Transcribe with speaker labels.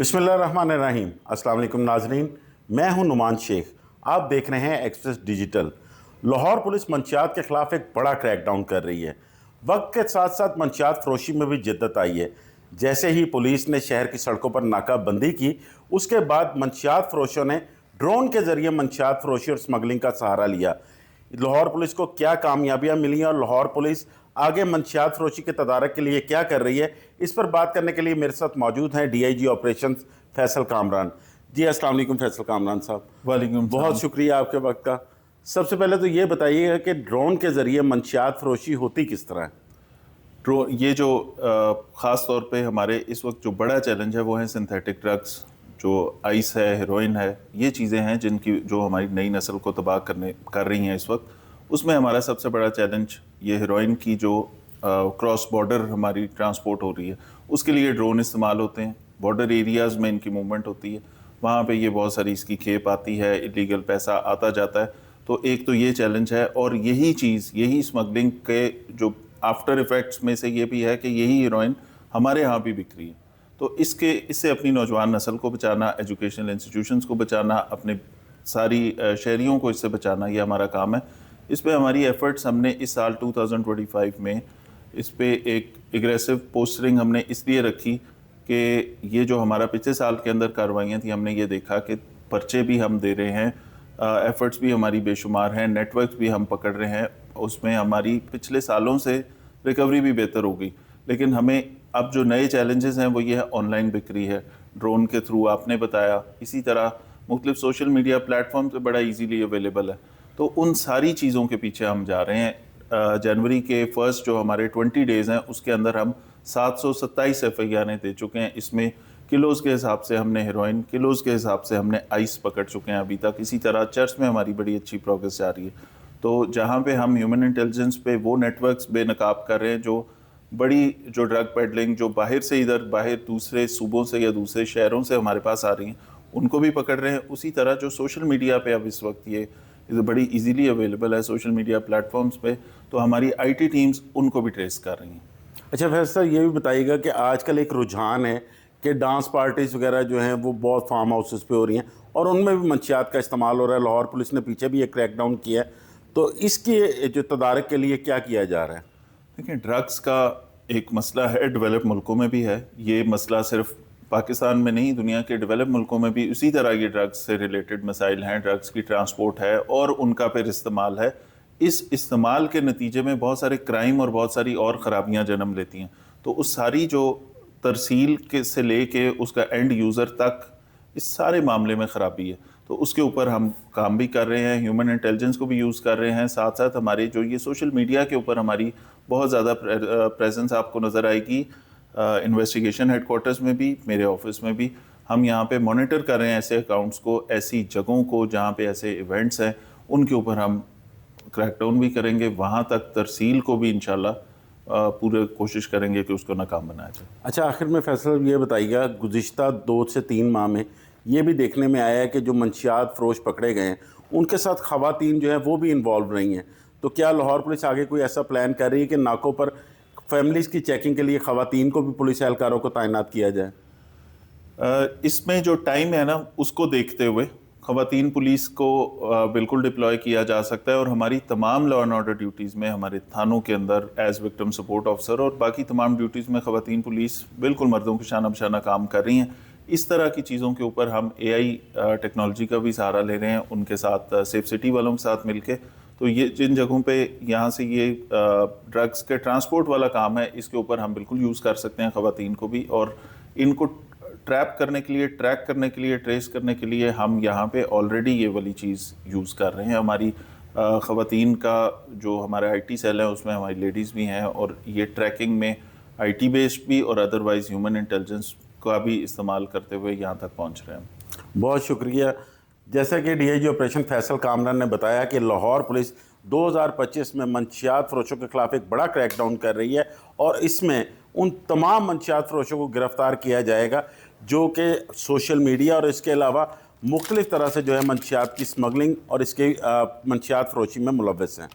Speaker 1: बिस्मिल्लाहिर्रहमानिर्रहीम। अस्सलाम वालेकुम नाजरीन, मैं हूं नुमान शेख। आप देख रहे हैं एक्सप्रेस डिजिटल। लाहौर पुलिस मंशियात के ख़िलाफ़ एक बड़ा क्रैकडाउन कर रही है। वक्त के साथ साथ मंशियात फरोशी में भी जिद्दत आई है। जैसे ही पुलिस ने शहर की सड़कों पर नाकाबंदी की, उसके बाद मंशियात फरोशों ने ड्रोन के ज़रिए मंशियात फरोशी और स्मगलिंग का सहारा लिया। लाहौर पुलिस को क्या कामयाबियाँ मिली हैं और लाहौर पुलिस आगे मंशियात फरोशी के तदारक के लिए क्या कर रही है, इस पर बात करने के लिए मेरे साथ मौजूद हैं DIG ऑपरेशंस फैसल कामरान जी। अस्सलाम वालेकुम फैसल कामरान साहब।
Speaker 2: वालेकुम, बहुत
Speaker 1: शुक्रिया आपके वक्त का। सबसे पहले तो ये बताइएगा कि ड्रोन के ज़रिए मंशियात फरोशी होती किस तरह है?
Speaker 2: ये जो ख़ास तौर पे हमारे इस वक्त जो बड़ा चैलेंज है वो है सिंथेटिक ड्रग्स, जो आइस है, हेरोइन है, ये चीज़ें हैं जिनकी जो हमारी नई नस्ल को तबाह कर रही हैं इस वक्त। उसमें हमारा सबसे बड़ा चैलेंज ये हेरोइन की जो क्रॉस बॉर्डर हमारी ट्रांसपोर्ट हो रही है, उसके लिए ड्रोन इस्तेमाल होते हैं। बॉर्डर एरियाज़ में इनकी मूवमेंट होती है, वहाँ पे ये बहुत सारी इसकी खेप आती है, इलीगल पैसा आता जाता है। तो एक तो ये चैलेंज है, और यही स्मगलिंग के जो आफ्टर इफ़ेक्ट्स में से ये भी है कि यही हीरोइन हमारे यहाँ भी बिक रही है। तो इससे अपनी नौजवान नस्ल को बचाना, एजुकेशनल इंस्टीट्यूशंस को बचाना, अपने सारी शहरियों को इससे बचाना, ये हमारा काम है। इस पे हमारी एफ़र्ट्स हमने इस साल 2025 में इस पे एक एग्रेसिव पोस्टरिंग हमने इसलिए रखी कि ये जो हमारा पिछले साल के अंदर कार्रवाइयाँ थी, हमने ये देखा कि पर्चे भी हम दे रहे हैं, एफ़र्ट्स भी हमारी बेशुमार हैं, नेटवर्क भी हम पकड़ रहे हैं, उसमें हमारी पिछले सालों से रिकवरी भी बेहतर हो गई। लेकिन हमें अब जो नए चैलेंजेस हैं वो ये है, ऑनलाइन बिक्री है ड्रोन के थ्रू, आपने बताया। इसी तरह मुख्तलिफ सोशल मीडिया प्लेटफॉर्म पे बड़ा इजीली अवेलेबल है। तो उन सारी चीज़ों के पीछे हम जा रहे हैं। जनवरी के फर्स्ट जो हमारे 20 डेज़ हैं, उसके अंदर हम 727 FIR दे चुके हैं। इसमें किलोज़ के हिसाब से हमने हेरोइन, किलोज़ के हिसाब से हमने आइस पकड़ चुके हैं अभी तक। इसी तरह चर्च में हमारी बड़ी अच्छी प्रोग्रेस जा रही है। तो जहाँ पे हम ह्यूमन इंटेलिजेंस पे वो नेटवर्क्स बेनकाब कर रहे हैं, जो बड़ी जो ड्रग पेडलिंग जो बाहर दूसरे सूबों से या दूसरे शहरों से हमारे पास आ रही हैं, उनको भी पकड़ रहे हैं। उसी तरह जो सोशल मीडिया पे अब इस वक्त ये बड़ी इजीली अवेलेबल है सोशल मीडिया प्लेटफॉर्म्स पे, तो हमारी IT टीम्स उनको भी ट्रेस कर रही हैं।
Speaker 1: अच्छा फैसल, ये भी बताइएगा कि आजकल एक रुझान है कि डांस पार्टीज़ वगैरह जो हैं वो बहुत फार्म हाउसेस पे हो रही हैं और उनमें भी मंशियात का इस्तेमाल हो रहा है। लाहौर पुलिस ने पीछे भी एक क्रैकडाउन किया है, तो इसकी जो तदारक के लिए क्या किया जा रहा है?
Speaker 2: देखिए, ड्रग्स का एक मसला है, डेवलप मुल्कों में भी है। ये मसला सिर्फ पाकिस्तान में नहीं, दुनिया के डेवलप मुल्कों में भी उसी तरह ये ड्रग्स से रिलेटेड मसाइल हैं। ड्रग्स की ट्रांसपोर्ट है और उनका फिर इस्तेमाल है। इस इस्तेमाल के नतीजे में बहुत सारे क्राइम और बहुत सारी और ख़राबियाँ जन्म लेती हैं। तो उस सारी जो तरसील के से ले के उसका एंड यूज़र तक, इस सारे मामले में ख़राबी है। तो उसके ऊपर हम काम भी कर रहे हैं, ह्यूमन इंटेलिजेंस को भी यूज़ कर रहे हैं। साथ साथ हमारे जो ये सोशल मीडिया के ऊपर हमारी बहुत ज़्यादा प्रेजेंस आपको नज़र आएगी। इन्वेस्टिगेशन हेडक्वार्टर्स में भी, मेरे ऑफिस में भी, हम यहाँ पे मॉनिटर कर रहे हैं ऐसे अकाउंट्स को, ऐसी जगहों को जहाँ पे ऐसे इवेंट्स हैं, उनके ऊपर हम क्रैकडाउन भी करेंगे। वहाँ तक तरसील को भी इंशाल्लाह पूरे कोशिश करेंगे कि उसको नाकाम बनाया जाए।
Speaker 1: अच्छा, आखिर में फैसल ये बताइएगा, गुज़िश्ता 2 से 3 माह में ये भी देखने में आया है कि जो मंशियात फरोश पकड़े गए हैं उनके साथ ख़वातीन जो हैं वो भी इन्वॉल्व रही हैं। तो क्या लाहौर पुलिस आगे कोई ऐसा प्लान कर रही है कि नाकों पर फैमिलीज़ की चेकिंग के लिए ख़वातीन को भी पुलिस एहलकारों को तैनात किया जाए?
Speaker 2: इसमें जो टाइम है ना, उसको देखते हुए ख़वातीन पुलिस को बिल्कुल डिप्लॉय किया जा सकता है। और हमारी तमाम लॉ एंड ऑर्डर ड्यूटीज़ में, हमारे थानों के अंदर एज विक्टिम सपोर्ट ऑफिसर और बाकी तमाम ड्यूटीज़ में ख़वातीन पुलिस बिल्कुल मर्दों के शाना बशाना काम कर रही हैं। इस तरह की चीज़ों के ऊपर हम AI टेक्नोलॉजी का भी सहारा ले रहे हैं, उनके साथ सेफ सिटी वालों के साथ मिलके। तो ये जिन जगहों पे यहाँ से ये ड्रग्स के ट्रांसपोर्ट वाला काम है, इसके ऊपर हम बिल्कुल यूज़ कर सकते हैं ख़वातीन को भी। और इनको ट्रैप करने के लिए, ट्रैक करने के लिए, ट्रेस करने के लिए हम यहाँ पे ऑलरेडी ये वाली चीज़ यूज़ कर रहे हैं। हमारी ख़वातीन का जो हमारा IT सेल है, उसमें हमारी लेडीज़ भी हैं, और ये ट्रैकिंग में IT बेस्ड भी और अदरवाइज़ ह्यूमन इंटेलिजेंस का भी इस्तेमाल करते हुए यहाँ तक पहुँच रहे हैं।
Speaker 1: बहुत शुक्रिया। जैसा कि DIG ऑपरेशन फैसल कामरान ने बताया कि लाहौर पुलिस 2025 में मंशियात फरोशों के खिलाफ एक बड़ा क्रैकडाउन कर रही है और इसमें उन तमाम मंशियात फरोशों को गिरफ़्तार किया जाएगा जो कि सोशल मीडिया और इसके अलावा मुख्तलिफ़ तरह से जो है मंशियात की स्मगलिंग और इसके मंशियात फरोशी में मुलव्वस हैं।